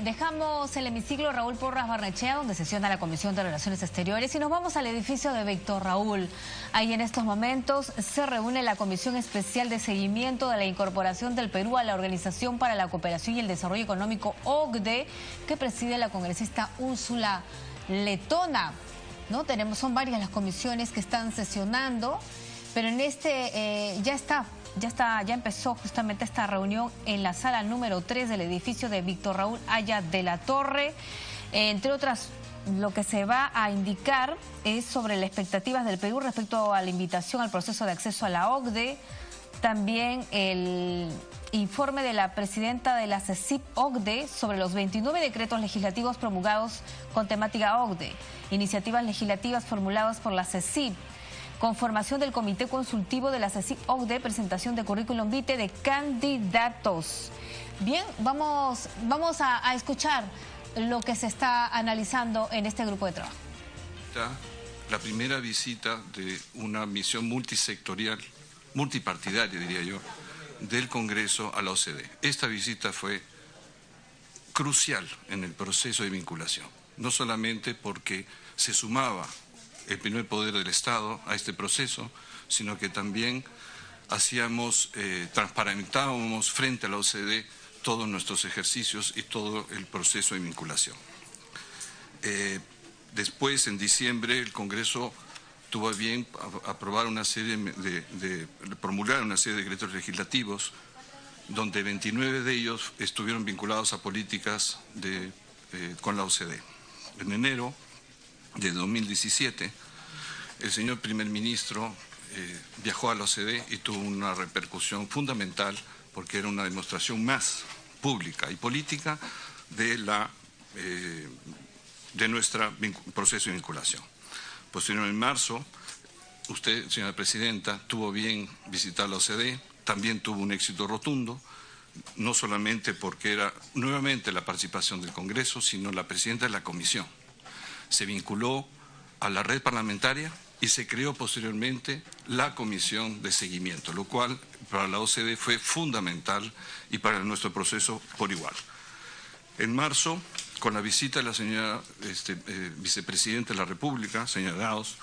Dejamos el hemiciclo Raúl Porras Barnechea, donde sesiona la Comisión de Relaciones Exteriores, y nos vamos al edificio de Víctor Raúl. Ahí en estos momentos se reúne la Comisión Especial de Seguimiento de la Incorporación del Perú a la Organización para la Cooperación y el Desarrollo Económico, OCDE, que preside la congresista Úrsula Letona. Son varias las comisiones que están sesionando, pero en ya empezó justamente esta reunión en la sala número 3 del edificio de Víctor Raúl Haya de la Torre. Entre otras, lo que se va a indicar es sobre las expectativas del Perú respecto a la invitación al proceso de acceso a la OCDE. También el informe de la presidenta de la CECIP-OCDE sobre los 29 decretos legislativos promulgados con temática OCDE, iniciativas legislativas formuladas por la CECIP, conformación del Comité Consultivo de la CECIP-OCDE, presentación de currículum vitae de candidatos. Bien, vamos a escuchar lo que se está analizando en este grupo de trabajo. La primera visita de una misión multisectorial, multipartidaria diría yo, del Congreso a la OCDE. Esta visita fue crucial en el proceso de vinculación, no solamente porque se sumaba el primer poder del Estado a este proceso, sino que también transparentábamos frente a la OCDE todos nuestros ejercicios y todo el proceso de vinculación. Después, en diciembre, el Congreso tuvo a bien aprobar una serie promulgar una serie de decretos legislativos, donde 29 de ellos estuvieron vinculados a políticas con la OCDE. En enero de 2017, el señor primer ministro viajó a la OCDE y tuvo una repercusión fundamental porque era una demostración más pública y política de nuestro proceso de vinculación. Posteriormente, en marzo, usted, señora presidenta, tuvo bien visitar la OCDE, también tuvo un éxito rotundo, no solamente porque era nuevamente la participación del Congreso, sino la presidenta de la Comisión. Se vinculó a la red parlamentaria y se creó posteriormente la Comisión de Seguimiento, lo cual para la OCDE fue fundamental y para nuestro proceso por igual. En marzo, con la visita de la señora vicepresidenta de la República, señora Daos,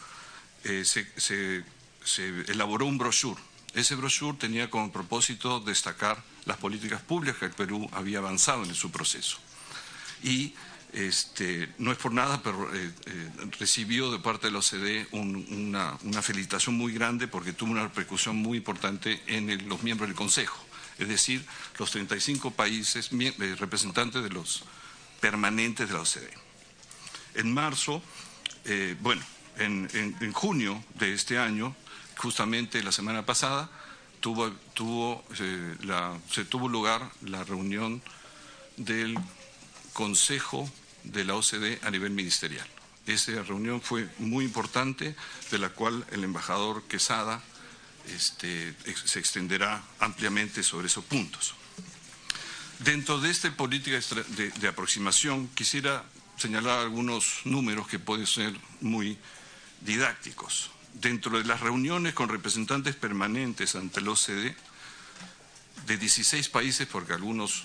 se elaboró un brochure. Ese brochure tenía como propósito destacar las políticas públicas que el Perú había avanzado en su proceso. Y no es por nada, pero recibió de parte de la OCDE una felicitación muy grande porque tuvo una repercusión muy importante en los miembros del Consejo, es decir, los 35 países representantes de los permanentes de la OCDE. En marzo, en junio de este año, justamente la semana pasada, se tuvo lugar la reunión del Consejo de la OCDE a nivel ministerial. Esa reunión fue muy importante, de la cual el embajador Quesada se extenderá ampliamente sobre esos puntos. Dentro de esta política de aproximación, quisiera señalar algunos números que pueden ser muy didácticos. Dentro de las reuniones con representantes permanentes ante la OCDE, de 16 países, porque algunos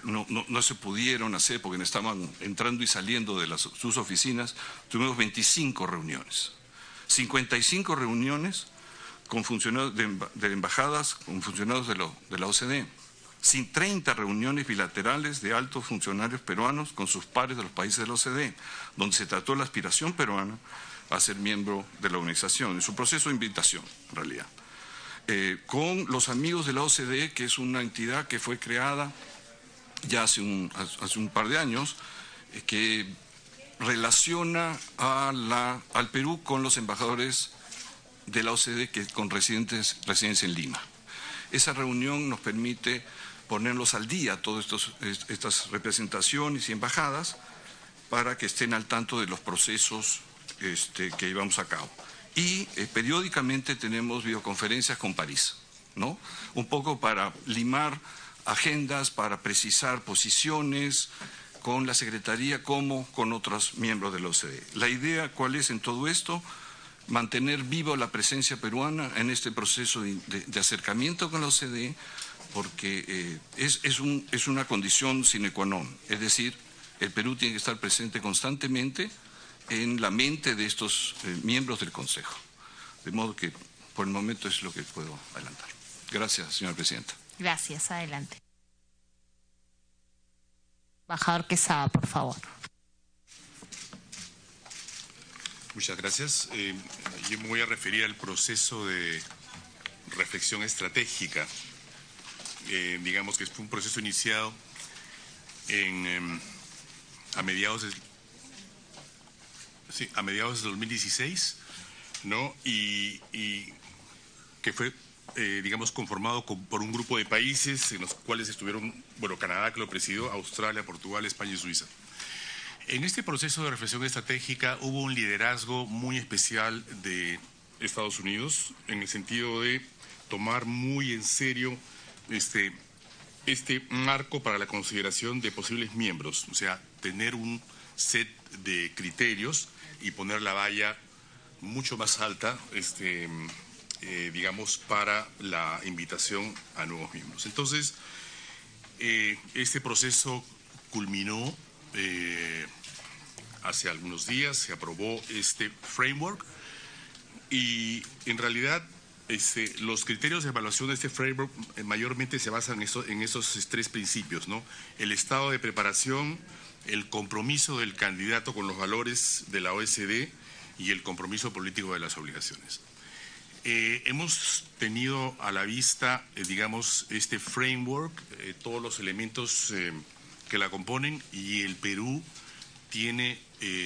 no se pudieron hacer porque estaban entrando y saliendo de sus oficinas, tuvimos 25 reuniones, 55 reuniones con funcionarios de embajadas, con funcionarios de la OCDE, 30 reuniones bilaterales de altos funcionarios peruanos con sus pares de los países de la OCDE, donde se trató la aspiración peruana a ser miembro de la organización, en su proceso de invitación, en realidad. Con los amigos de la OCDE, que es una entidad que fue creada ya hace un par de años, que relaciona al Perú con los embajadores de la OCDE con residencia en Lima. Esa reunión nos permite ponerlos al día, todas estas representaciones y embajadas, para que estén al tanto de los procesos que llevamos a cabo. Y periódicamente tenemos videoconferencias con París, ¿no? Un poco para limar agendas, para precisar posiciones con la Secretaría como con otros miembros de la OCDE. La idea, ¿cuál es en todo esto? mantener viva la presencia peruana en este proceso de acercamiento con la OCDE, porque es una condición sine qua non. Es decir, el Perú tiene que estar presente constantemente en la mente de estos miembros del Consejo. De modo que por el momento es lo que puedo adelantar. Gracias, señora presidenta. Gracias. Adelante. Embajador Quesada, por favor. Muchas gracias. Yo me voy a referir al proceso de reflexión estratégica. Digamos que fue un proceso iniciado a mediados de 2016, ¿no? Y que fue, digamos, conformado por un grupo de países en los cuales estuvieron, bueno, Canadá, que lo presidió, Australia, Portugal, España y Suiza. En este proceso de reflexión estratégica hubo un liderazgo muy especial de Estados Unidos, en el sentido de tomar muy en serio este marco para la consideración de posibles miembros, o sea, tener un set de criterios y poner la valla mucho más alta, digamos, para la invitación a nuevos miembros. Entonces, este proceso culminó hace algunos días, se aprobó este framework y en realidad los criterios de evaluación de este framework mayormente se basan en esos tres principios, ¿no? El estado de preparación, el compromiso del candidato con los valores de la OSD y el compromiso político de las obligaciones. Hemos tenido a la vista, digamos, este framework, todos los elementos que la componen, y el Perú tiene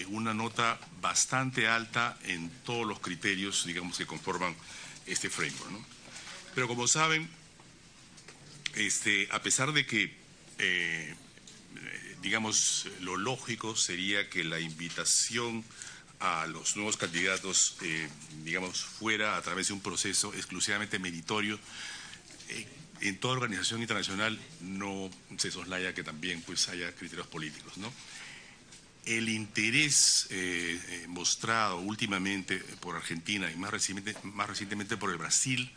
una nota bastante alta en todos los criterios, digamos, que conforman este framework, ¿no? Pero como saben, a pesar de que, digamos, lo lógico sería que la invitación a los nuevos candidatos, digamos, fuera a través de un proceso exclusivamente meritorio, en toda organización internacional no se soslaya que también pues haya criterios políticos, ¿no? El interés mostrado últimamente por Argentina y más recientemente por el Brasil,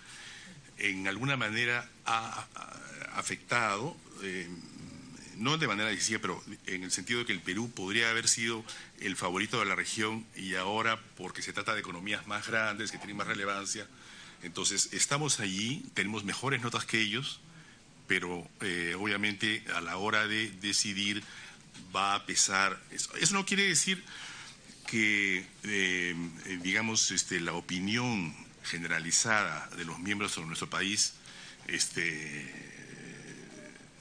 en alguna manera ha afectado, no de manera decisiva, pero en el sentido de que el Perú podría haber sido el favorito de la región, y ahora, porque se trata de economías más grandes, que tienen más relevancia, entonces estamos allí, tenemos mejores notas que ellos, pero obviamente a la hora de decidir va a pesar eso. Eso no quiere decir que, digamos, la opinión generalizada de los miembros sobre nuestro país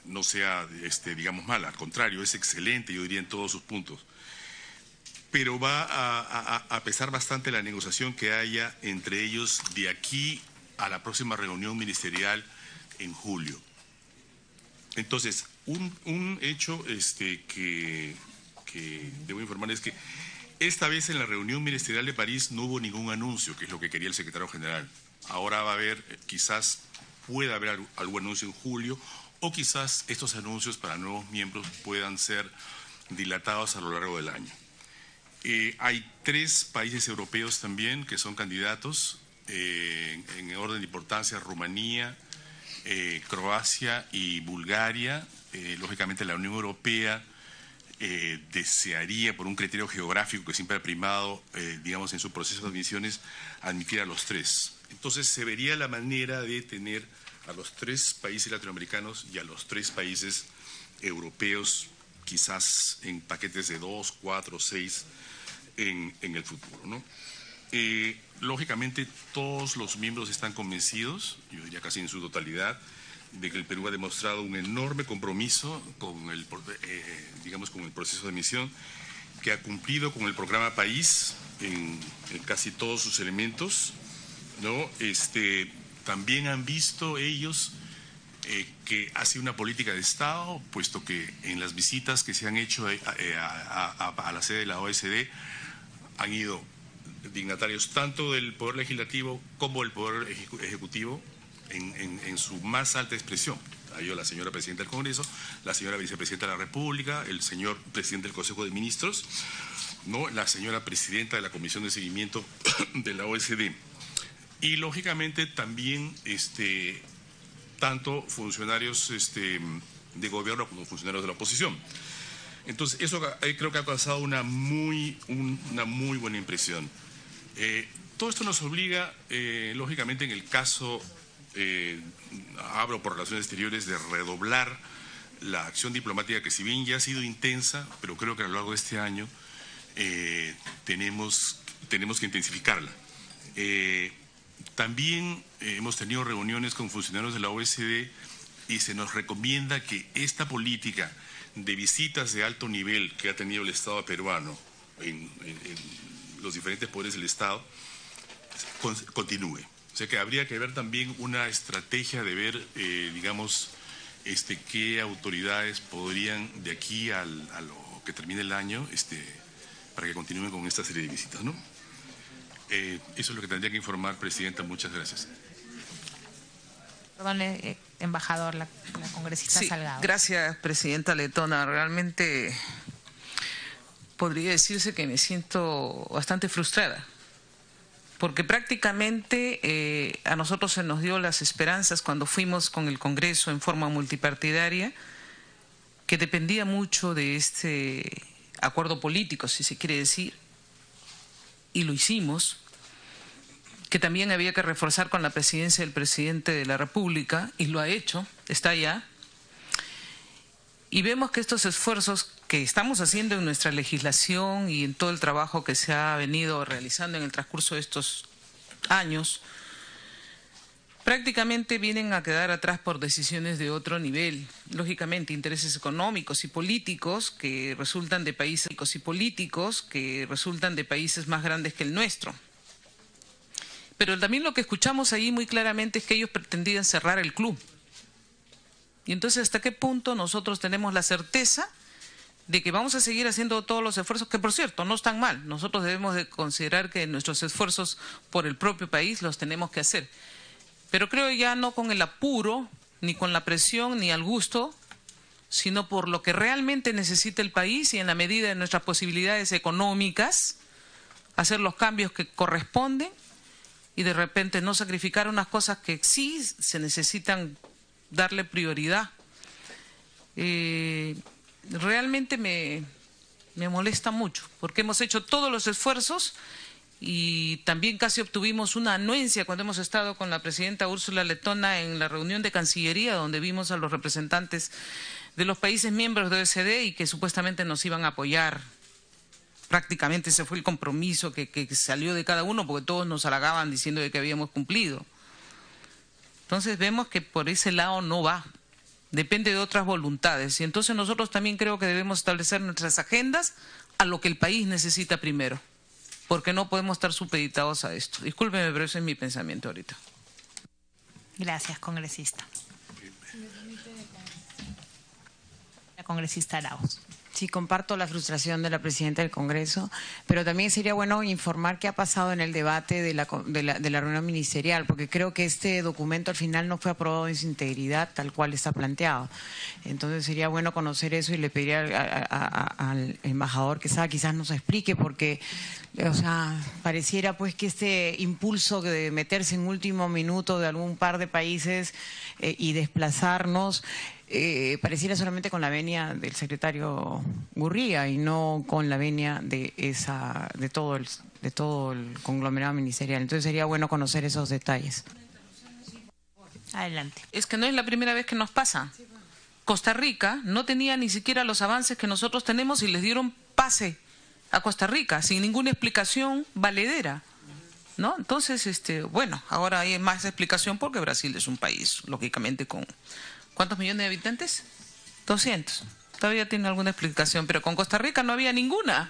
no sea, digamos, mala. Al contrario, es excelente, yo diría, en todos sus puntos. Pero va a pesar bastante la negociación que haya entre ellos de aquí a la próxima reunión ministerial en julio. Entonces, un hecho que debo informar es que esta vez en la reunión ministerial de París no hubo ningún anuncio, que es lo que quería el secretario general. Ahora va a haber, quizás pueda haber algún anuncio en julio, o quizás estos anuncios para nuevos miembros puedan ser dilatados a lo largo del año. Hay 3 países europeos también que son candidatos, en orden de importancia: Rumanía, Croacia y Bulgaria. Lógicamente la Unión Europea desearía, por un criterio geográfico que siempre ha primado, digamos, en su proceso de admisiones, admitir a los 3. Entonces se vería la manera de tener a los 3 países latinoamericanos y a los 3 países europeos, quizás en paquetes de 2, 4, 6 en el futuro, ¿no? Lógicamente todos los miembros están convencidos, yo diría casi en su totalidad, de que el Perú ha demostrado un enorme compromiso con el proceso de admisión, que ha cumplido con el programa País en casi todos sus elementos, ¿no? También han visto ellos que ha sido una política de Estado, puesto que en las visitas que se han hecho a la sede de la OSD han ido dignatarios tanto del Poder Legislativo como del Poder Ejecutivo en su más alta expresión. Ha ido la señora Presidenta del Congreso, la señora Vicepresidenta de la República, el señor Presidente del Consejo de Ministros, ¿no?, la señora presidenta de la Comisión de Seguimiento de la OSD. Y lógicamente también tanto funcionarios de gobierno como funcionarios de la oposición. Entonces, eso creo que ha causado una muy buena impresión. Todo esto nos obliga, lógicamente, en el caso, hablo por relaciones exteriores, de redoblar la acción diplomática, que si bien ya ha sido intensa, pero creo que a lo largo de este año tenemos que intensificarla. También hemos tenido reuniones con funcionarios de la OSD y se nos recomienda que esta política de visitas de alto nivel que ha tenido el Estado peruano en los diferentes poderes del Estado continúe. O sea que habría que ver también una estrategia de ver, digamos, qué autoridades podrían de aquí a lo que termine el año, para que continúen con esta serie de visitas, ¿no? Eso es lo que tendría que informar, Presidenta. Muchas gracias. Perdón, embajador, la congresista Sí, Salgado. Gracias, Presidenta Letona. Realmente podría decirse que me siento bastante frustrada, porque prácticamente a nosotros se nos dio las esperanzas cuando fuimos con el Congreso en forma multipartidaria, que dependía mucho de este acuerdo político, si se quiere decir, y lo hicimos, que también había que reforzar con la presidencia del presidente de la República, y lo ha hecho, está allá. Y vemos que estos esfuerzos que estamos haciendo en nuestra legislación y en todo el trabajo que se ha venido realizando en el transcurso de estos años, prácticamente vienen a quedar atrás por decisiones de otro nivel. Lógicamente, intereses económicos y políticos que resultan de países más grandes que el nuestro. Pero también lo que escuchamos ahí muy claramente es que ellos pretendían cerrar el club. Y entonces, ¿hasta qué punto nosotros tenemos la certeza de que vamos a seguir haciendo todos los esfuerzos, que por cierto no están mal? Nosotros debemos de considerar que nuestros esfuerzos por el propio país los tenemos que hacer. Pero creo ya no con el apuro, ni con la presión, ni al gusto, sino por lo que realmente necesita el país y en la medida de nuestras posibilidades económicas, hacer los cambios que corresponden y de repente no sacrificar unas cosas que sí se necesitan darle prioridad. Realmente me molesta mucho, porque hemos hecho todos los esfuerzos y también casi obtuvimos una anuencia cuando hemos estado con la presidenta Úrsula Letona en la reunión de Cancillería, donde vimos a los representantes de los países miembros de OSD y que supuestamente nos iban a apoyar. Prácticamente ese fue el compromiso que salió de cada uno, porque todos nos halagaban diciendo de que habíamos cumplido. Entonces vemos que por ese lado no va, depende de otras voluntades. Y entonces nosotros también creo que debemos establecer nuestras agendas a lo que el país necesita primero, porque no podemos estar supeditados a esto. Discúlpeme, pero ese es mi pensamiento ahorita. Gracias, congresista. La congresista Arauz. Sí, comparto la frustración de la presidenta del Congreso, pero también sería bueno informar qué ha pasado en el debate de la reunión ministerial, porque creo que este documento al final no fue aprobado en su integridad tal cual está planteado. Entonces sería bueno conocer eso y le pediría al embajador que quizás nos explique, porque pareciera pues que este impulso de meterse en último minuto de algún par de países y desplazarnos pareciera solamente con la venia del secretario Gurría y no con la venia de todo el conglomerado ministerial. Entonces sería bueno conocer esos detalles. Adelante. Es que no es la primera vez que nos pasa. Costa Rica no tenía ni siquiera los avances que nosotros tenemos y les dieron pase a Costa Rica sin ninguna explicación valedera, ¿no? Entonces, bueno, ahora hay más explicación porque Brasil es un país, lógicamente, con ¿cuántos millones de habitantes? 200. Todavía tiene alguna explicación, pero con Costa Rica no había ninguna.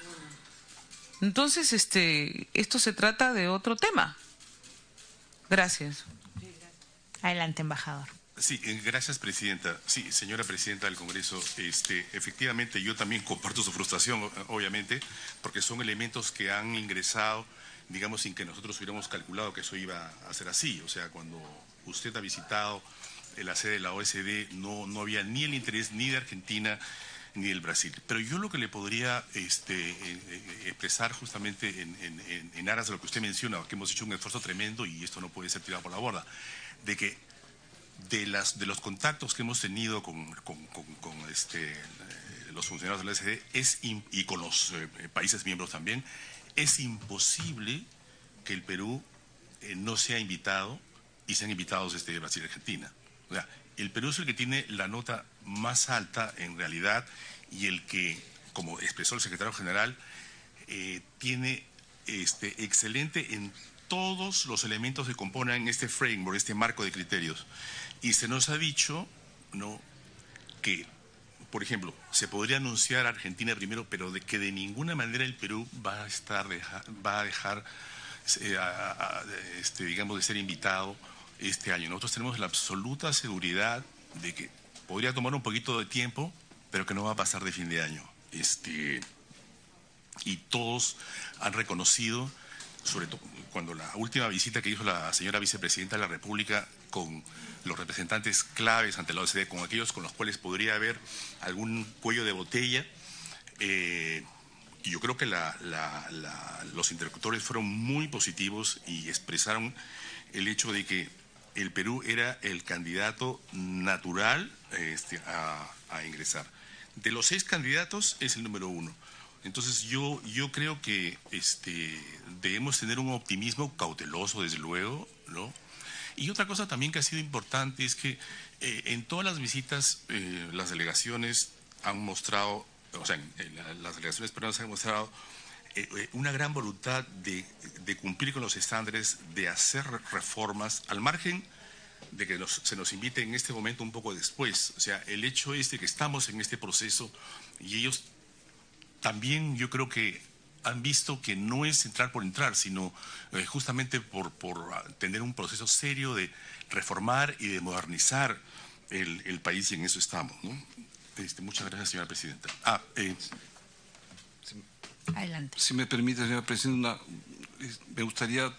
Entonces, esto se trata de otro tema. Gracias. Adelante, embajador. Sí, gracias, Presidenta. Sí, señora Presidenta del Congreso, efectivamente yo también comparto su frustración, obviamente, porque son elementos que han ingresado, digamos, sin que nosotros hubiéramos calculado que eso iba a ser así. O sea, cuando usted ha visitado la sede de la OSD, no había ni el interés ni de Argentina ni el Brasil. Pero yo lo que le podría expresar justamente en aras de lo que usted menciona, que hemos hecho un esfuerzo tremendo y esto no puede ser tirado por la borda, de que de los contactos que hemos tenido con los funcionarios de la OSD y con los países miembros también, es imposible que el Perú no sea invitado y sean invitados Brasil y Argentina. O sea, el Perú es el que tiene la nota más alta en realidad y el que, como expresó el secretario general, tiene excelente en todos los elementos que componen este framework, este marco de criterios. Y se nos ha dicho, ¿no?, que, por ejemplo, se podría anunciar a Argentina primero, pero de que de ninguna manera el Perú va a dejar, digamos, de ser invitado este año. Nosotros tenemos la absoluta seguridad de que podría tomar un poquito de tiempo, pero que no va a pasar de fin de año. Y todos han reconocido, sobre todo cuando la última visita que hizo la señora vicepresidenta de la República con los representantes claves ante la OCDE, con aquellos con los cuales podría haber algún cuello de botella, y yo creo que los interlocutores fueron muy positivos y expresaron el hecho de que el Perú era el candidato natural a ingresar. De los 6 candidatos es el número 1. Entonces yo creo que debemos tener un optimismo cauteloso, desde luego, ¿no? Y otra cosa también que ha sido importante es que en todas las visitas las delegaciones han mostrado, o sea, las delegaciones peruanas han mostrado una gran voluntad de cumplir con los estándares, de hacer reformas, al margen de que se nos invite en este momento un poco después. O sea, el hecho es de que estamos en este proceso y ellos también, yo creo que han visto que no es entrar por entrar, sino justamente por tener un proceso serio de reformar y de modernizar el país, y en eso estamos, ¿no? Muchas gracias, señora presidenta. Adelante. Si me permite, señora presidenta, me gustaría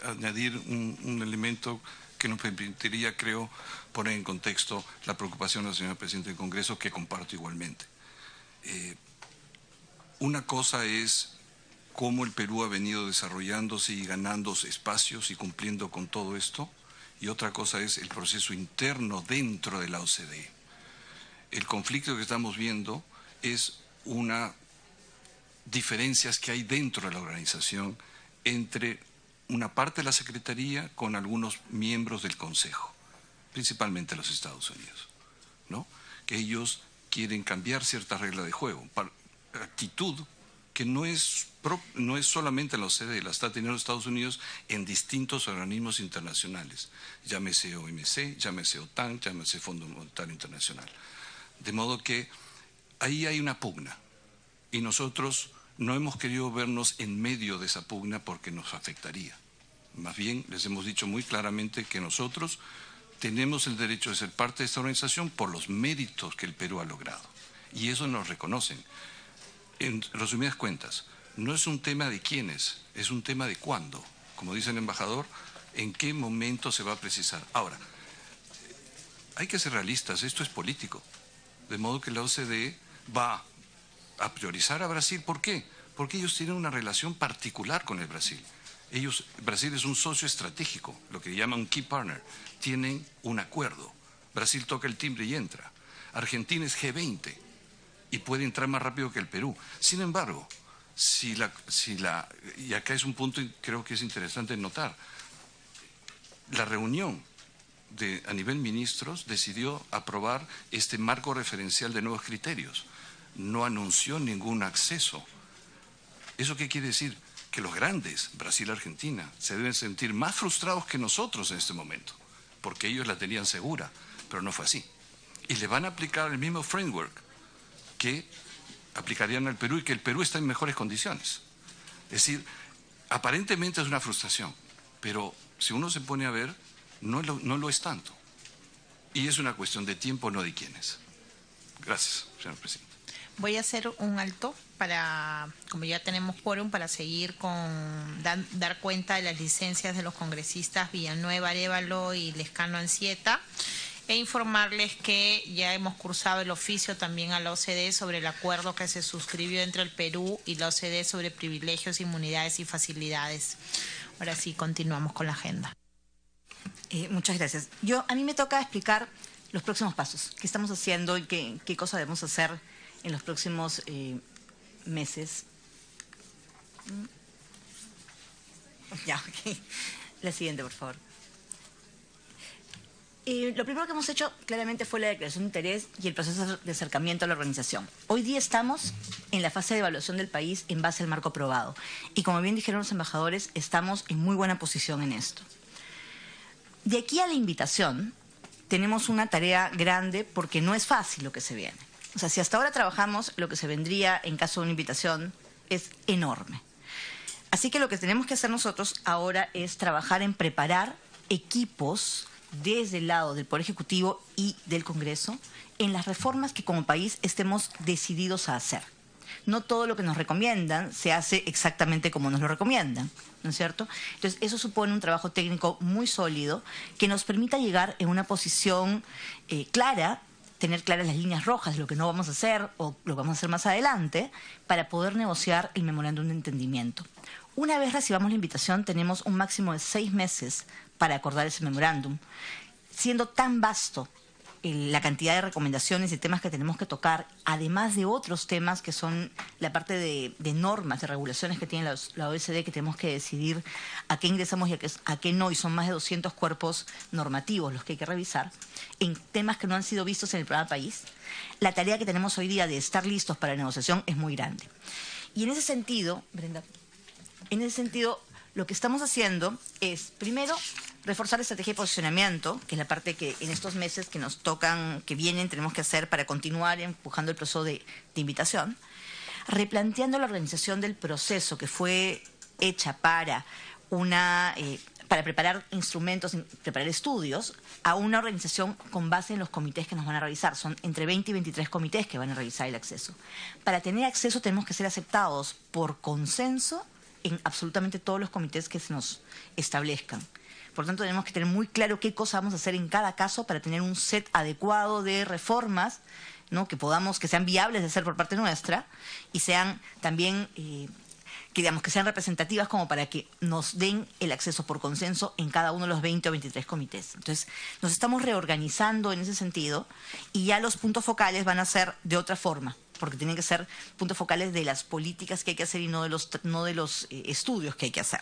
añadir un elemento que nos permitiría, creo, poner en contexto la preocupación de la señora presidenta del Congreso, que comparto igualmente. Una cosa es cómo el Perú ha venido desarrollándose y ganando espacios y cumpliendo con todo esto, y otra cosa es el proceso interno dentro de la OCDE. El conflicto que estamos viendo es diferencias que hay dentro de la organización entre una parte de la Secretaría con algunos miembros del Consejo, principalmente los Estados Unidos, ¿no? Que ellos quieren cambiar ciertas reglas de juego, actitud que no es solamente en la OCDE, la está teniendo Estados Unidos en distintos organismos internacionales, llámese OMC, llámese OTAN, llámese Fondo Monetario Internacional. De modo que ahí hay una pugna y nosotros no hemos querido vernos en medio de esa pugna porque nos afectaría. Más bien les hemos dicho muy claramente que nosotros tenemos el derecho de ser parte de esta organización por los méritos que el Perú ha logrado, y eso nos reconocen. En resumidas cuentas, no es un tema de quiénes, es un tema de cuándo. Como dice el embajador, en qué momento se va a precisar. Ahora, hay que ser realistas, esto es político. De modo que la OCDE va a priorizar a Brasil. ¿Por qué? Porque ellos tienen una relación particular con el Brasil. Brasil es un socio estratégico, lo que llaman key partner. Tienen un acuerdo. Brasil toca el timbre y entra. Argentina es G20 y puede entrar más rápido que el Perú. Sin embargo, y acá es un punto que creo que es interesante notar, la reunión a nivel ministros decidió aprobar este marco referencial de nuevos criterios. No anunció ningún acceso. ¿Eso qué quiere decir? Que los grandes, Brasil y Argentina, se deben sentir más frustrados que nosotros en este momento, porque ellos la tenían segura, pero no fue así. Y le van a aplicar el mismo framework que aplicarían al Perú y que el Perú está en mejores condiciones. Es decir, aparentemente es una frustración, pero si uno se pone a ver, no lo es tanto. Y es una cuestión de tiempo, no de quiénes. Gracias, señor presidente. Voy a hacer un alto para, como ya tenemos quórum, para seguir dar cuenta de las licencias de los congresistas Villanueva Arévalo y Lescano Anzieta. E informarles que ya hemos cursado el oficio también a la OCDE sobre el acuerdo que se suscribió entre el Perú y la OCDE sobre privilegios, inmunidades y facilidades. Ahora sí, continuamos con la agenda. Muchas gracias. A mí me toca explicar los próximos pasos, qué estamos haciendo y qué cosa debemos hacer en los próximos meses. Ya, ok. La siguiente, por favor. Lo primero que hemos hecho claramente fue la declaración de interés y el proceso de acercamiento a la organización. Hoy día estamos en la fase de evaluación del país en base al marco aprobado. Y como bien dijeron los embajadores, estamos en muy buena posición en esto. De aquí a la invitación, tenemos una tarea grande porque no es fácil lo que se viene. O sea, si hasta ahora trabajamos, lo que se vendría en caso de una invitación es enorme. Así que lo que tenemos que hacer nosotros ahora es trabajar en preparar equipos desde el lado del Poder Ejecutivo y del Congreso en las reformas que como país estemos decididos a hacer. No todo lo que nos recomiendan se hace exactamente como nos lo recomiendan, ¿no es cierto? Entonces, eso supone un trabajo técnico muy sólido que nos permita llegar en una posición clara, tener claras las líneas rojas de lo que no vamos a hacer o lo que vamos a hacer más adelante para poder negociar el memorándum de entendimiento. Una vez recibamos la invitación, tenemos un máximo de 6 meses para acordar ese memorándum, siendo tan vasto la cantidad de recomendaciones y temas que tenemos que tocar, además de otros temas que son la parte de normas, de regulaciones que tiene la OECD, que tenemos que decidir a qué ingresamos y a qué no, y son más de 200 cuerpos normativos los que hay que revisar, en temas que no han sido vistos en el programa País. La tarea que tenemos hoy día de estar listos para la negociación es muy grande. Y en ese sentido, Brenda, lo que estamos haciendo es, primero, reforzar la estrategia de posicionamiento, que es la parte que en estos meses que nos tocan, que vienen, tenemos que hacer para continuar empujando el proceso de invitación, replanteando la organización del proceso que fue hecha para preparar instrumentos, preparar estudios, a una organización con base en los comités que nos van a revisar. Son entre 20 y 23 comités que van a revisar el acceso. Para tener acceso tenemos que ser aceptados por consenso en absolutamente todos los comités que se nos establezcan. Por tanto, tenemos que tener muy claro qué cosa vamos a hacer en cada caso para tener un set adecuado de reformas, ¿no?, que sean viables de hacer por parte nuestra y sean también, que sean representativas como para que nos den el acceso por consenso en cada uno de los 20 o 23 comités. Entonces, nos estamos reorganizando en ese sentido y ya los puntos focales van a ser de otra forma, porque tienen que ser puntos focales de las políticas que hay que hacer y no de los estudios que hay que hacer.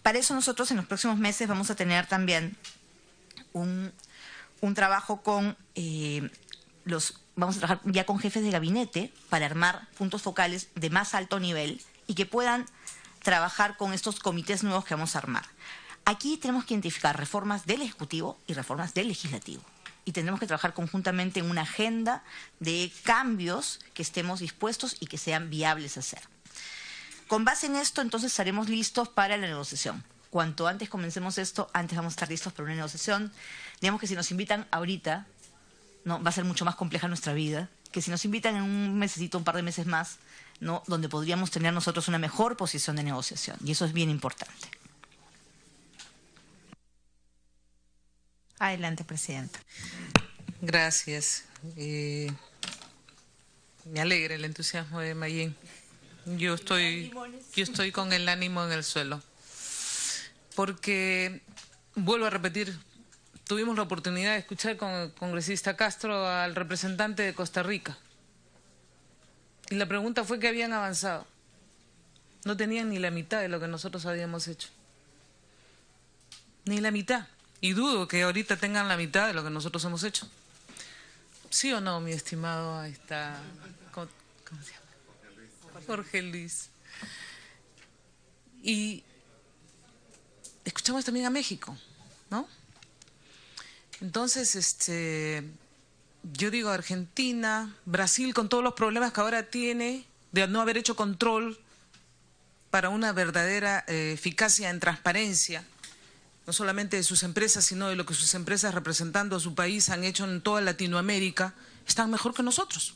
Para eso nosotros en los próximos meses vamos a tener también un trabajo vamos a trabajar ya con jefes de gabinete para armar puntos focales de más alto nivel y que puedan trabajar con estos comités nuevos que vamos a armar. Aquí tenemos que identificar reformas del Ejecutivo y reformas del Legislativo. Y tendremos que trabajar conjuntamente en una agenda de cambios que estemos dispuestos y que sean viables a hacer. Con base en esto, entonces, estaremos listos para la negociación. Cuanto antes comencemos esto, antes vamos a estar listos para una negociación. Digamos que si nos invitan ahorita, no, va a ser mucho más compleja nuestra vida, que si nos invitan en un mesecito, un par de meses más, ¿no?, donde podríamos tener nosotros una mejor posición de negociación. Y eso es bien importante. Adelante, Presidenta. Gracias. Me alegra el entusiasmo de Mayén. Yo estoy con el ánimo en el suelo. Porque, vuelvo a repetir, tuvimos la oportunidad de escuchar con el congresista Castro al representante de Costa Rica. Y la pregunta fue que habían avanzado. No tenían ni la mitad de lo que nosotros habíamos hecho. Ni la mitad. Y dudo que ahorita tengan la mitad de lo que nosotros hemos hecho. ¿Sí o no, mi estimado? Ahí está. ¿Cómo se llama? Jorge Luis. Y escuchamos también a México, ¿no? Entonces, yo digo Argentina, Brasil, con todos los problemas que ahora tiene de no haber hecho control para una verdadera eficacia en transparencia, no solamente de sus empresas, sino de lo que sus empresas representando a su país han hecho en toda Latinoamérica, están mejor que nosotros.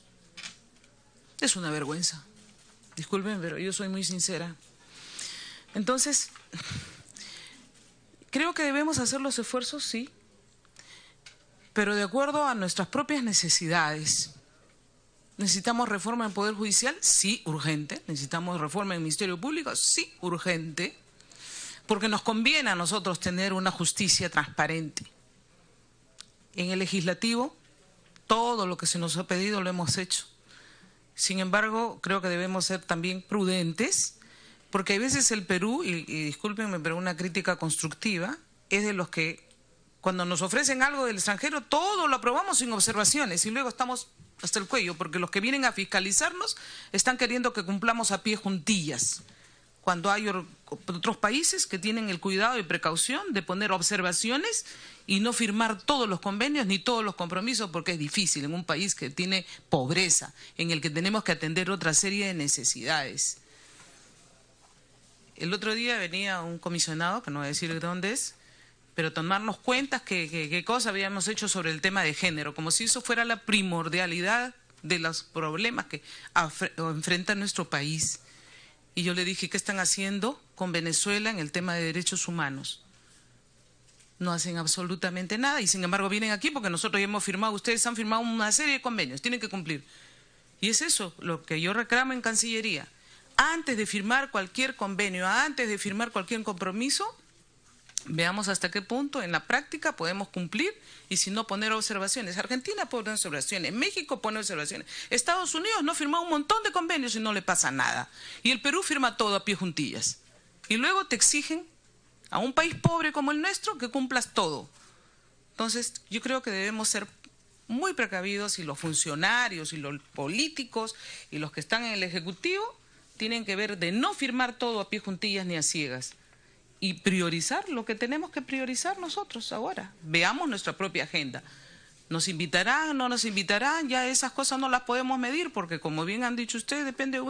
Es una vergüenza. Disculpen, pero yo soy muy sincera. Entonces, creo que debemos hacer los esfuerzos, sí, pero de acuerdo a nuestras propias necesidades. ¿Necesitamos reforma en el Poder Judicial? Sí, urgente. ¿Necesitamos reforma en el Ministerio Público? Sí, urgente. Porque nos conviene a nosotros tener una justicia transparente. En el Legislativo, todo lo que se nos ha pedido lo hemos hecho. Sin embargo, creo que debemos ser también prudentes, porque a veces el Perú, y discúlpenme, pero una crítica constructiva, es de los que cuando nos ofrecen algo del extranjero, todo lo aprobamos sin observaciones y luego estamos hasta el cuello, porque los que vienen a fiscalizarnos están queriendo que cumplamos a pie juntillas, cuando hay otros países que tienen el cuidado y precaución de poner observaciones y no firmar todos los convenios ni todos los compromisos, porque es difícil en un país que tiene pobreza, en el que tenemos que atender otra serie de necesidades. El otro día venía un comisionado, que no voy a decir de dónde es, pero tomarnos cuenta qué cosa habíamos hecho sobre el tema de género, como si eso fuera la primordialidad de los problemas que enfrenta nuestro país. Y yo le dije, ¿qué están haciendo con Venezuela en el tema de derechos humanos? No hacen absolutamente nada y sin embargo vienen aquí porque nosotros ya hemos firmado, ustedes han firmado una serie de convenios, tienen que cumplir. Y es eso lo que yo reclamo en Cancillería. Antes de firmar cualquier convenio, antes de firmar cualquier compromiso, veamos hasta qué punto en la práctica podemos cumplir y si no poner observaciones. Argentina pone observaciones, México pone observaciones, Estados Unidos no firma un montón de convenios y no le pasa nada. Y el Perú firma todo a pie juntillas. Y luego te exigen a un país pobre como el nuestro que cumplas todo. Entonces yo creo que debemos ser muy precavidos y los funcionarios y los políticos y los que están en el Ejecutivo tienen que ver de no firmar todo a pie juntillas ni a ciegas. Y priorizar lo que tenemos que priorizar nosotros ahora. Veamos nuestra propia agenda. ¿Nos invitarán, no nos invitarán? Ya esas cosas no las podemos medir porque, como bien han dicho ustedes, depende de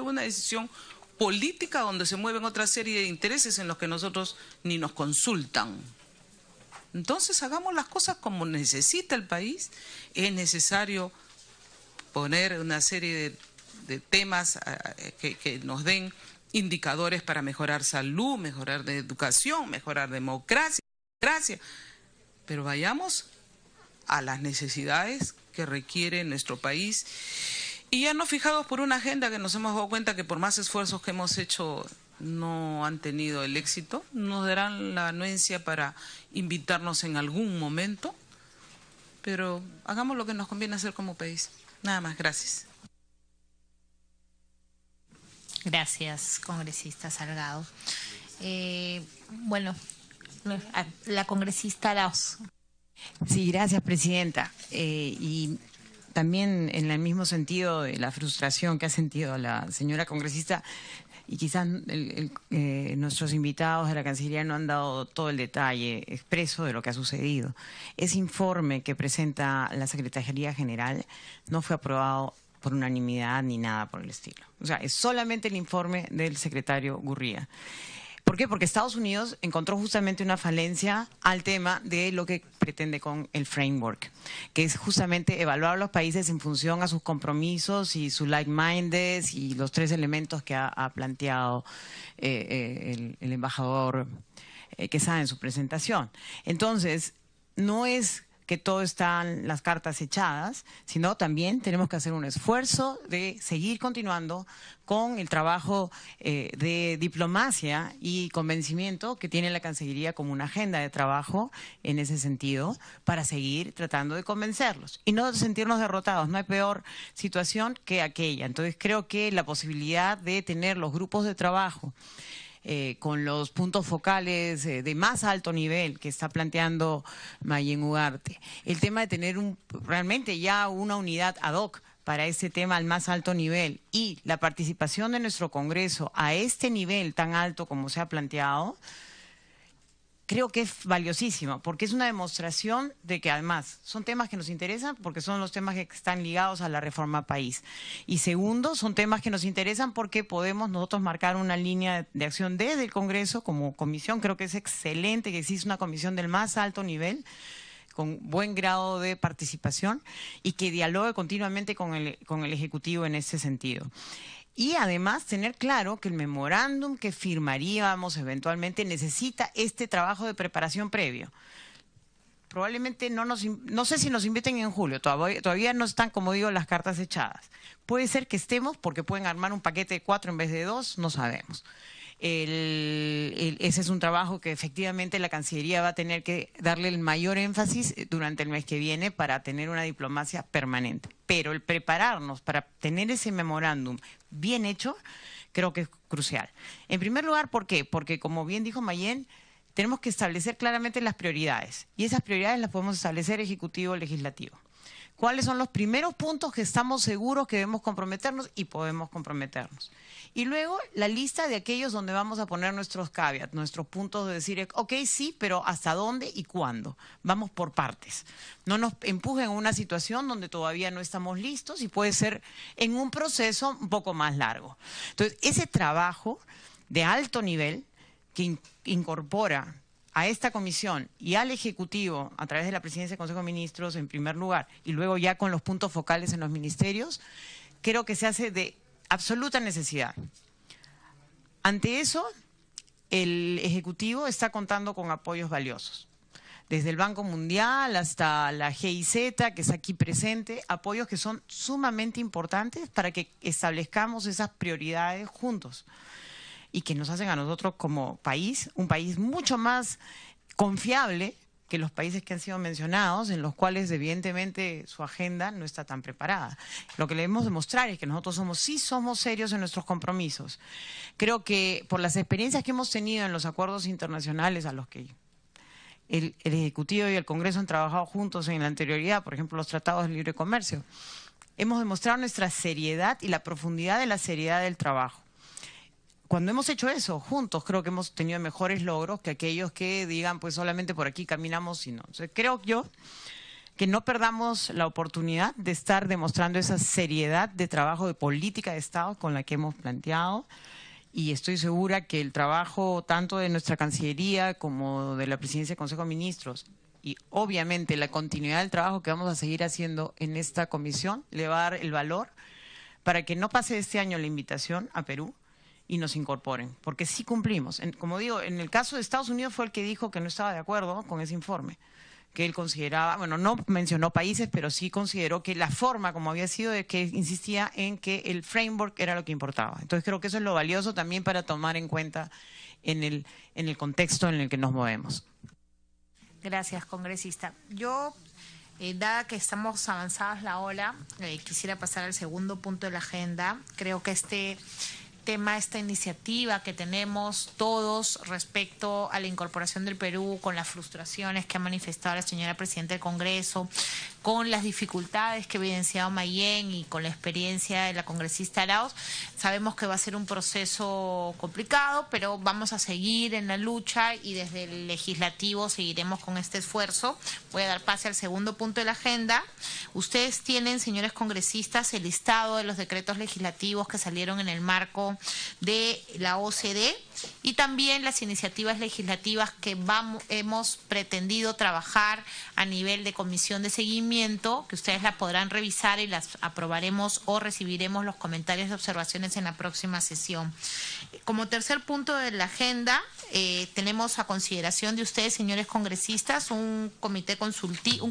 una decisión política donde se mueven otra serie de intereses en los que nosotros ni nos consultan. Entonces hagamos las cosas como necesita el país. Es necesario poner una serie de temas que nos den indicadores para mejorar salud, mejorar de educación, mejorar democracia, pero vayamos a las necesidades que requiere nuestro país y ya no fijados por una agenda que nos hemos dado cuenta que por más esfuerzos que hemos hecho no han tenido el éxito, nos darán la anuencia para invitarnos en algún momento, pero hagamos lo que nos conviene hacer como país. Nada más, gracias. Gracias, congresista Salgado. Bueno, la congresista Arauz. Sí, gracias, presidenta. Y también en el mismo sentido de la frustración que ha sentido la señora congresista, y quizás nuestros invitados de la Cancillería no han dado todo el detalle expreso de lo que ha sucedido. Ese informe que presenta la Secretaría General no fue aprobado por unanimidad ni nada por el estilo. O sea, es solamente el informe del secretario Gurría. ¿Por qué? Porque Estados Unidos encontró justamente una falencia al tema de lo que pretende con el framework, que es justamente evaluar a los países en función a sus compromisos y sus like-minded y los 3 elementos que ha planteado el embajador Quesada en su presentación. Entonces, no es que todo están las cartas echadas, sino también tenemos que hacer un esfuerzo de seguir continuando con el trabajo de diplomacia y convencimiento que tiene la Cancillería como una agenda de trabajo en ese sentido para seguir tratando de convencerlos y no sentirnos derrotados. No hay peor situación que aquella. Entonces creo que la posibilidad de tener los grupos de trabajo con los puntos focales de más alto nivel que está planteando Mayen Ugarte. El tema de tener realmente ya una unidad ad hoc para este tema al más alto nivel y la participación de nuestro Congreso a este nivel tan alto como se ha planteado, creo que es valiosísimo, porque es una demostración de que además son temas que nos interesan porque son los temas que están ligados a la reforma país. Y segundo, son temas que nos interesan porque podemos nosotros marcar una línea de acción desde el Congreso como comisión. Creo que es excelente que exista una comisión del más alto nivel, con buen grado de participación y que dialogue continuamente con el Ejecutivo en ese sentido. Y además tener claro que el memorándum que firmaríamos eventualmente necesita este trabajo de preparación previo. probablemente no sé si nos inviten en julio, todavía no están, como digo, las cartas echadas. Puede ser que estemos, porque pueden armar un paquete de 4 en vez de 2, no sabemos. Ese es un trabajo que efectivamente la Cancillería va a tener que darle el mayor énfasis durante el mes que viene para tener una diplomacia permanente. Pero el prepararnos para tener ese memorándum bien hecho, creo que es crucial. En primer lugar, ¿por qué? Porque, como bien dijo Mayén, tenemos que establecer claramente las prioridades. Y esas prioridades las podemos establecer ejecutivo o legislativo. ¿Cuáles son los primeros puntos que estamos seguros que debemos comprometernos y podemos comprometernos? Y luego la lista de aquellos donde vamos a poner nuestros caveats, nuestros puntos de decir, ok, sí, pero ¿hasta dónde y cuándo? Vamos por partes. No nos empujen a una situación donde todavía no estamos listos y puede ser en un proceso un poco más largo. Entonces, ese trabajo de alto nivel que incorpora a esta comisión y al Ejecutivo a través de la Presidencia del Consejo de Ministros en primer lugar y luego ya con los puntos focales en los ministerios, creo que se hace de absoluta necesidad. Ante eso, el Ejecutivo está contando con apoyos valiosos. Desde el Banco Mundial hasta la GIZ, que es aquí presente, apoyos que son sumamente importantes para que establezcamos esas prioridades juntos y que nos hacen a nosotros como país, un país mucho más confiable que los países que han sido mencionados, en los cuales evidentemente su agenda no está tan preparada. Lo que le debemos demostrar es que nosotros sí somos serios en nuestros compromisos. Creo que por las experiencias que hemos tenido en los acuerdos internacionales a los que el Ejecutivo y el Congreso han trabajado juntos en la anterioridad, por ejemplo, los tratados de libre comercio, hemos demostrado nuestra seriedad y la profundidad de la seriedad del trabajo. Cuando hemos hecho eso juntos, creo que hemos tenido mejores logros que aquellos que digan, pues solamente por aquí caminamos y no. O sea, creo yo que no perdamos la oportunidad de estar demostrando esa seriedad de trabajo de política de Estado con la que hemos planteado, y estoy segura que el trabajo tanto de nuestra Cancillería como de la Presidencia del Consejo de Ministros y obviamente la continuidad del trabajo que vamos a seguir haciendo en esta comisión le va a dar el valor para que no pase este año la invitación a Perú y nos incorporen, porque sí cumplimos. Como digo, en el caso de Estados Unidos fue el que dijo que no estaba de acuerdo con ese informe, que él consideraba, bueno, no mencionó países, pero sí consideró que la forma como había sido, de que insistía en que el framework era lo que importaba. Entonces creo que eso es lo valioso también para tomar en cuenta en el contexto en el que nos movemos. Gracias, congresista. Yo, dada que estamos avanzadas la hora, quisiera pasar al segundo punto de la agenda. Creo que esta iniciativa que tenemos todos respecto a la incorporación del Perú, con las frustraciones que ha manifestado la señora Presidenta del Congreso, con las dificultades que ha evidenciado Mayén y con la experiencia de la congresista Arauz, sabemos que va a ser un proceso complicado, pero vamos a seguir en la lucha y desde el legislativo seguiremos con este esfuerzo. Voy a dar pase al segundo punto de la agenda. Ustedes tienen, señores congresistas, el listado de los decretos legislativos que salieron en el marco de la OCDE y también las iniciativas legislativas que hemos pretendido trabajar a nivel de comisión de seguimiento, que ustedes las podrán revisar y las aprobaremos o recibiremos los comentarios y observaciones en la próxima sesión. Como tercer punto de la agenda, tenemos a consideración de ustedes, señores congresistas, un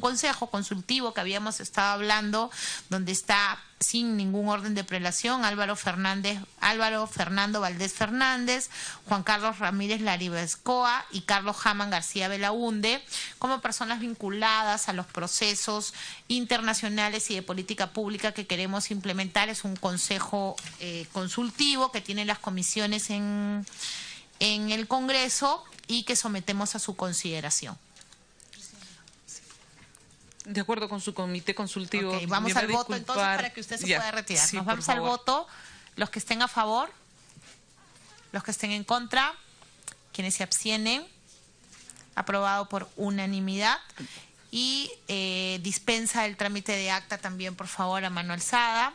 consejo consultivo que habíamos estado hablando, donde está sin ningún orden de prelación Álvaro Fernando Valdés Fernández, Juan Carlos Ramírez Laribescoa y Carlos Haman García Belaúnde, como personas vinculadas a los procesos internacionales y de política pública que queremos implementar. Es un consejo consultivo que tiene las comisiones en el Congreso y que sometemos a su consideración. De acuerdo con su comité consultivo. Okay, vamos al voto entonces para que usted se pueda retirar. Sí, nos vamos al voto. Los que estén a favor, los que estén en contra, quienes se abstienen, aprobado por unanimidad. Y dispensa el trámite de acta también, por favor, a mano alzada.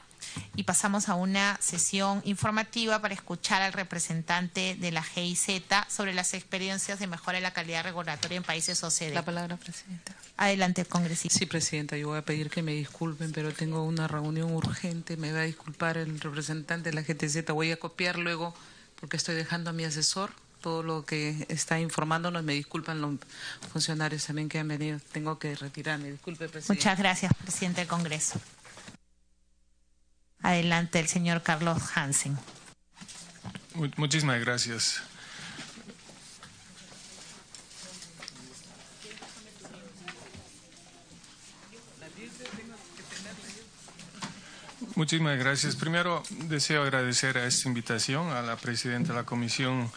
Y pasamos a una sesión informativa para escuchar al representante de la GIZ sobre las experiencias de mejora de la calidad regulatoria en países OCDE. La palabra, Presidenta. Adelante, congresista. Sí, Presidenta, yo voy a pedir que me disculpen, pero tengo una reunión urgente. Me va a disculpar el representante de la GTZ. Voy a copiar luego porque estoy dejando a mi asesor todo lo que está informándonos. Me disculpan los funcionarios también que han venido. Tengo que retirarme. Disculpe, presidente. Muchas gracias, presidente del Congreso. Adelante, el señor Carlos Hansen. Muchísimas gracias. Muchísimas gracias. Primero, deseo agradecer a esta invitación a la presidenta de la Comisión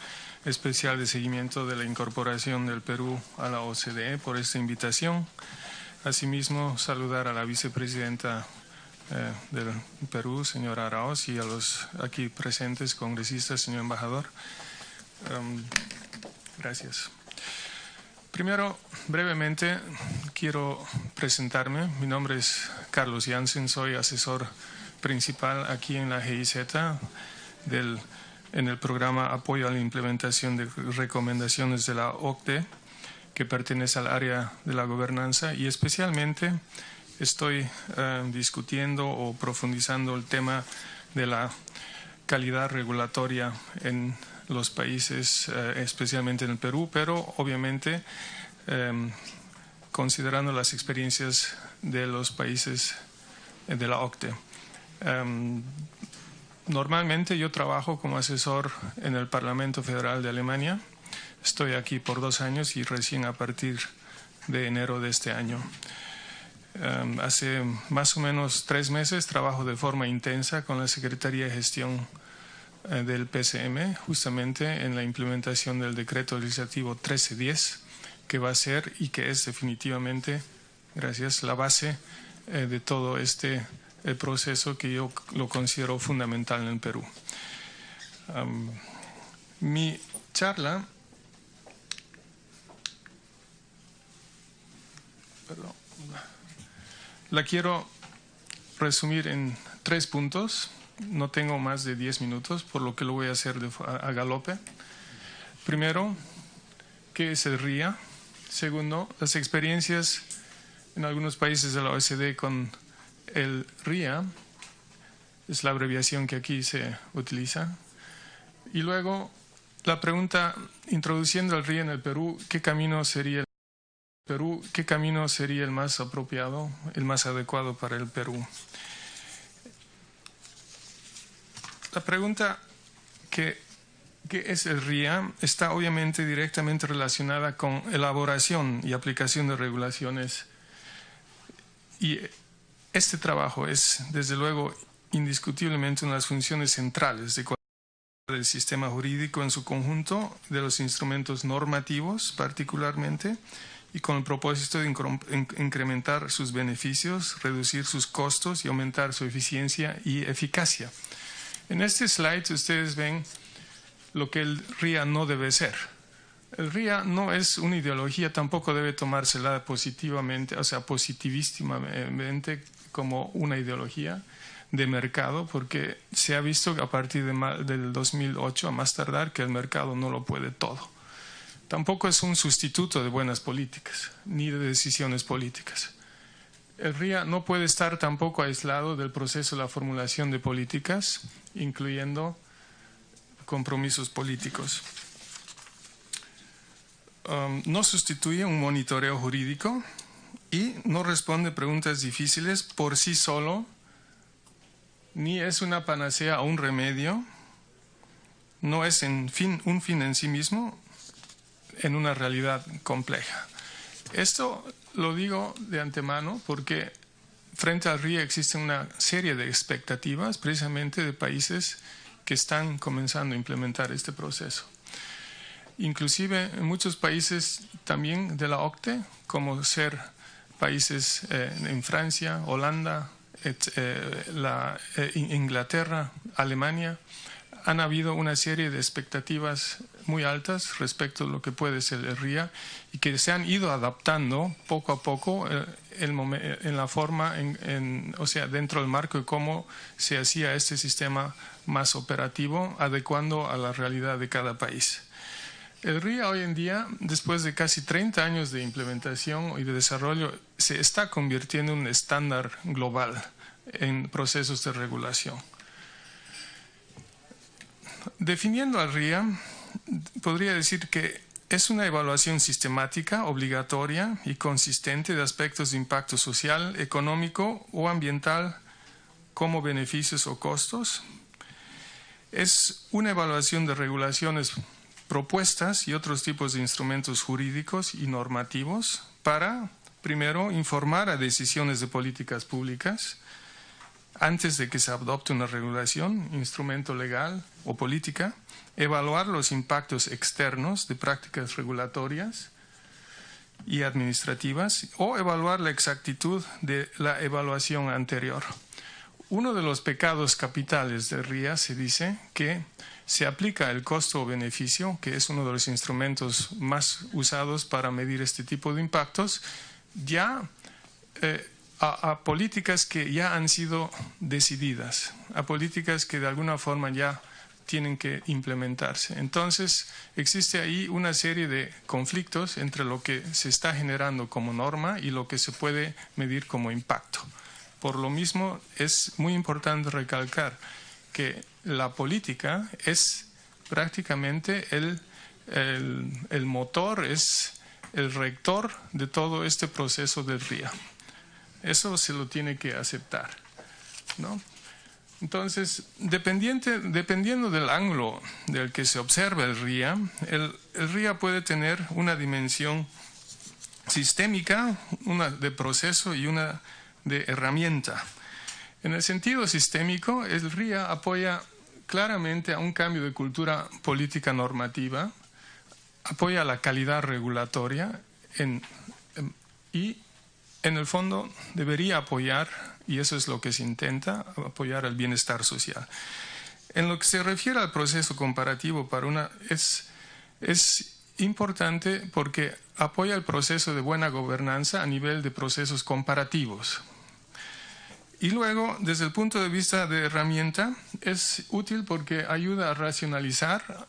Especial de Seguimiento de la Incorporación del Perú a la OCDE por esta invitación. Asimismo, saludar a la vicepresidenta del Perú, señora Araoz, y a los aquí presentes congresistas, señor embajador. Gracias. Primero, brevemente, quiero presentarme. Mi nombre es Carlos Jansen, soy asesor principal aquí en la GIZ en el programa Apoyo a la Implementación de Recomendaciones de la OCDE, que pertenece al área de la gobernanza, y especialmente estoy discutiendo o profundizando el tema de la calidad regulatoria en los países, especialmente en el Perú, pero obviamente considerando las experiencias de los países de la OCDE. Normalmente yo trabajo como asesor en el Parlamento Federal de Alemania. Estoy aquí por 2 años y recién a partir de enero de este año. Hace más o menos 3 meses trabajo de forma intensa con la Secretaría de Gestión del PCM, justamente en la implementación del decreto legislativo 1310, que va a ser y que es definitivamente, gracias, la base de todo este proceso que yo lo considero fundamental en el Perú. Mi charla la quiero resumir en 3 puntos. No tengo más de 10 minutos, por lo que lo voy a hacer a galope. Primero, ¿qué es el RIA? Segundo, las experiencias en algunos países de la OECD con el RIA, es la abreviación que aquí se utiliza. Y luego, la pregunta, introduciendo el RIA en el Perú, ¿qué camino sería el más apropiado, el más adecuado para el Perú? La pregunta ¿qué es el RIA? Está obviamente directamente relacionada con elaboración y aplicación de regulaciones, y este trabajo es desde luego indiscutiblemente una de las funciones centrales del sistema jurídico en su conjunto, de los instrumentos normativos particularmente, y con el propósito de incrementar sus beneficios, reducir sus costos y aumentar su eficiencia y eficacia. En este slide ustedes ven lo que el RIA no debe ser. El RIA no es una ideología, tampoco debe tomársela positivamente, o sea, positivístimamente como una ideología de mercado, porque se ha visto a partir del 2008 a más tardar que el mercado no lo puede todo. Tampoco es un sustituto de buenas políticas, ni de decisiones políticas. El RIA no puede estar tampoco aislado del proceso de la formulación de políticas, incluyendo compromisos políticos. No sustituye un monitoreo jurídico y no responde preguntas difíciles por sí solo, ni es una panacea o un remedio, no es un fin en sí mismo en una realidad compleja. Esto lo digo de antemano porque frente al RIA existe una serie de expectativas precisamente de países que están comenzando a implementar este proceso. Inclusive en muchos países también de la OCDE, como ser países en Francia, Holanda, Inglaterra, Alemania, han habido una serie de expectativas muy altas respecto a lo que puede ser el RIA y que se han ido adaptando poco a poco en la forma, o sea, dentro del marco de cómo se hacía este sistema más operativo, adecuando a la realidad de cada país. El RIA hoy en día, después de casi 30 años de implementación y de desarrollo, se está convirtiendo en un estándar global en procesos de regulación. Definiendo al RIA, podría decir que es una evaluación sistemática, obligatoria y consistente de aspectos de impacto social, económico o ambiental como beneficios o costos. Es una evaluación de regulaciones propuestas y otros tipos de instrumentos jurídicos y normativos para, primero, informar a decisiones de políticas públicas antes de que se adopte una regulación, instrumento legal o política, evaluar los impactos externos de prácticas regulatorias y administrativas o evaluar la exactitud de la evaluación anterior. Uno de los pecados capitales de RIA se dice que se aplica el costo o beneficio, que es uno de los instrumentos más usados para medir este tipo de impactos, ya a políticas que ya han sido decididas, a políticas que de alguna forma ya tienen que implementarse. Entonces, existe ahí una serie de conflictos entre lo que se está generando como norma y lo que se puede medir como impacto. Por lo mismo, es muy importante recalcar que la política es prácticamente el motor, es el rector de todo este proceso del RIA. Eso se lo tiene que aceptar, ¿no? Entonces, dependiendo del ángulo del que se observa el RIA, el RIA puede tener una dimensión sistémica, una de proceso y una de herramienta. En el sentido sistémico, el RIA apoya claramente a un cambio de cultura política normativa, apoya la calidad regulatoria y en el fondo debería apoyar, y eso es lo que se intenta, apoyar el bienestar social. En lo que se refiere al proceso comparativo, es importante porque apoya el proceso de buena gobernanza a nivel de procesos comparativos. Y luego, desde el punto de vista de herramienta, es útil porque ayuda a racionalizar,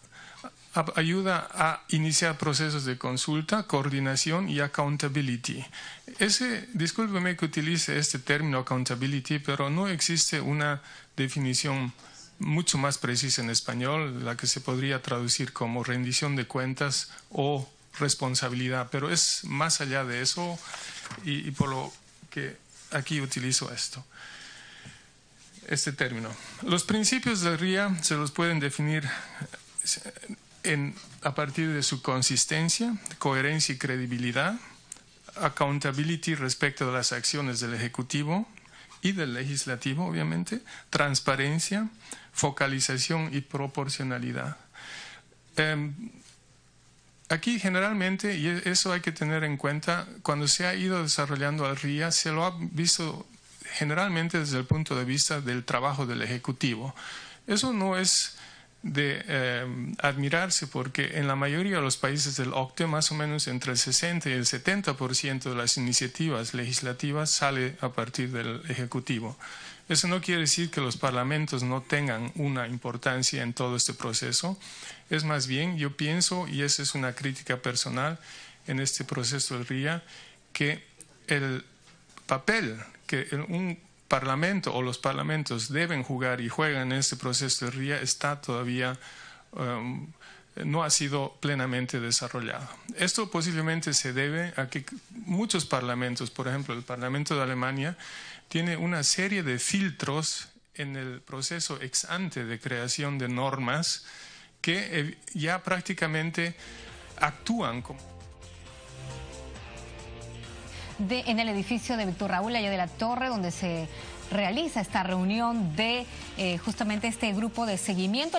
ayuda a iniciar procesos de consulta, coordinación y accountability. Discúlpeme que utilice este término accountability, pero no existe una definición mucho más precisa en español, la que se podría traducir como rendición de cuentas o responsabilidad, pero es más allá de eso y por lo que aquí utilizo este término. Los principios del RIA se los pueden definir a partir de su consistencia, coherencia y credibilidad, accountability respecto de las acciones del Ejecutivo y del Legislativo, obviamente, transparencia, focalización y proporcionalidad. Aquí generalmente, y eso hay que tener en cuenta, cuando se ha ido desarrollando el RIA, se lo ha visto generalmente desde el punto de vista del trabajo del Ejecutivo. Eso no es de admirarse porque en la mayoría de los países del OCDE más o menos entre el 60 y el 70% de las iniciativas legislativas sale a partir del Ejecutivo. Eso no quiere decir que los parlamentos no tengan una importancia en todo este proceso. Es más bien, yo pienso, y esa es una crítica personal en este proceso del RIA, que el papel que un parlamento o los parlamentos deben jugar y juegan en este proceso de RIA está todavía, no ha sido plenamente desarrollado. Esto posiblemente se debe a que muchos parlamentos, por ejemplo el Parlamento de Alemania, tiene una serie de filtros en el proceso ex ante de creación de normas que ya prácticamente actúan como... En el edificio de Víctor Raúl Haya de la Torre, donde se realiza esta reunión de justamente este grupo de seguimiento.